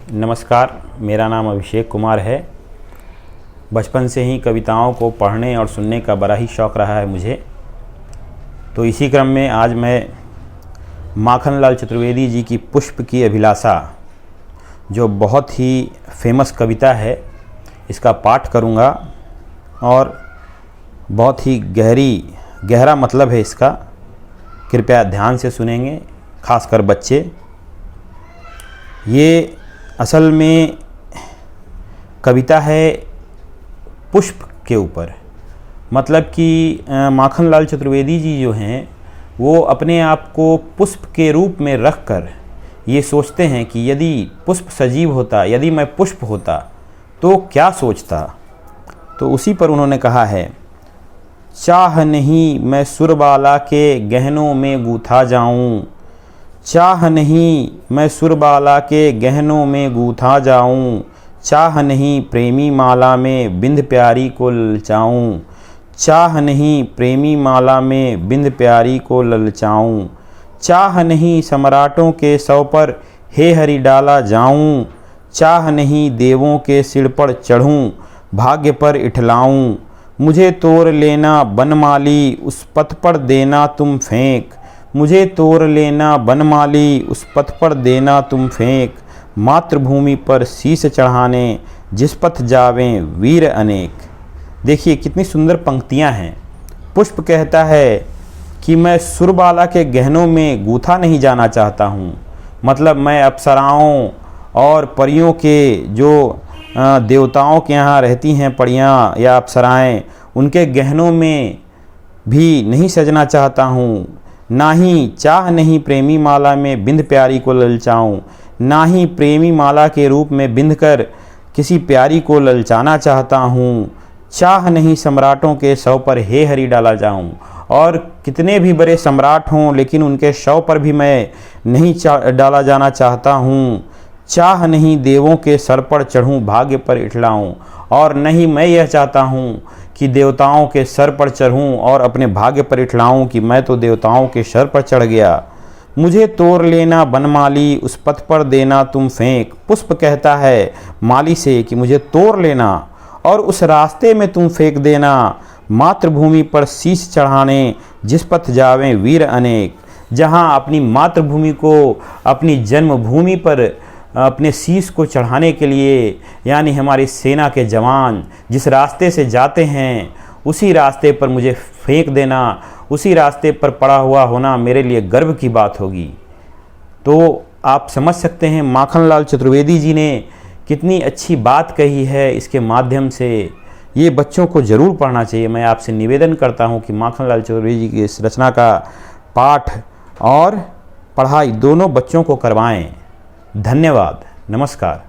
नमस्कार, मेरा नाम अभिषेक कुमार है। बचपन से ही कविताओं को पढ़ने और सुनने का बड़ा ही शौक़ रहा है मुझे। तो इसी क्रम में आज मैं माखनलाल चतुर्वेदी जी की पुष्प की अभिलाषा, जो बहुत ही फेमस कविता है, इसका पाठ करूँगा और बहुत ही गहरा मतलब है इसका। कृपया ध्यान से सुनेंगे, खासकर बच्चे। ये असल में कविता है पुष्प के ऊपर। मतलब कि माखनलाल चतुर्वेदी जी जो हैं वो अपने आप को पुष्प के रूप में रखकर ये सोचते हैं कि यदि पुष्प सजीव होता, यदि मैं पुष्प होता तो क्या सोचता। तो उसी पर उन्होंने कहा है, चाह नहीं मैं सुरबाला के गहनों में गूथा जाऊं, चाह नहीं मैं सुरबाला के गहनों में गूथा जाऊं, चाह नहीं प्रेमी माला में बिंद प्यारी को ललचाऊं, चाह नहीं प्रेमी माला में बिंद प्यारी को ललचाऊं, चाह नहीं सम्राटों के सौ पर हे हरि डाला जाऊं, चाह नहीं देवों के सिर पर चढ़ूं भाग्य पर इठलाऊं, मुझे तोड़ लेना बनमाली उस पथ पर देना तुम फेंक, मुझे तोड़ लेना बनमाली उस पथ पर देना तुम फेंक, मातृभूमि पर शीश चढ़ाने जिस पथ जावें वीर अनेक। देखिए कितनी सुंदर पंक्तियां हैं। पुष्प कहता है कि मैं सुरबाला के गहनों में गूथा नहीं जाना चाहता हूँ। मतलब मैं अप्सराओं और परियों के जो देवताओं के यहाँ रहती हैं परियां या अप्सराएं, उनके गहनों में भी नहीं सजना चाहता हूँ। ना ही चाह नहीं प्रेमी माला में बिंद प्यारी को ललचाऊं, ना ही प्रेमी माला के रूप में बिंद कर किसी प्यारी को ललचाना चाहता हूँ। चाह नहीं सम्राटों के शव पर हे हरि डाला जाऊं, और कितने भी बड़े सम्राट हों लेकिन उनके शव पर भी मैं नहीं डाला जाना चाहता हूँ। चाह नहीं देवों के सर पर चढ़ूं भाग्य पर इठलाऊं, और नहीं मैं यह चाहता हूँ कि देवताओं के सर पर चढ़ूं और अपने भाग्य पर इठलाऊं कि मैं तो देवताओं के सर पर चढ़ गया। मुझे तोड़ लेना बनमाली उस पथ पर देना तुम फेंक। पुष्प कहता है माली से कि मुझे तोड़ लेना और उस रास्ते में तुम फेंक देना, मातृभूमि पर शीश चढ़ाने जिस पथ जावें वीर अनेक। जहाँ अपनी मातृभूमि को, अपनी जन्मभूमि पर अपने शीश को चढ़ाने के लिए, यानी हमारी सेना के जवान जिस रास्ते से जाते हैं उसी रास्ते पर मुझे फेंक देना, उसी रास्ते पर पड़ा हुआ होना मेरे लिए गर्व की बात होगी। तो आप समझ सकते हैं माखनलाल चतुर्वेदी जी ने कितनी अच्छी बात कही है। इसके माध्यम से ये बच्चों को ज़रूर पढ़ना चाहिए। मैं आपसे निवेदन करता हूँ कि माखनलाल चतुर्वेदी जी की इस रचना का पाठ और पढ़ाई दोनों बच्चों को करवाएं। धन्यवाद। नमस्कार।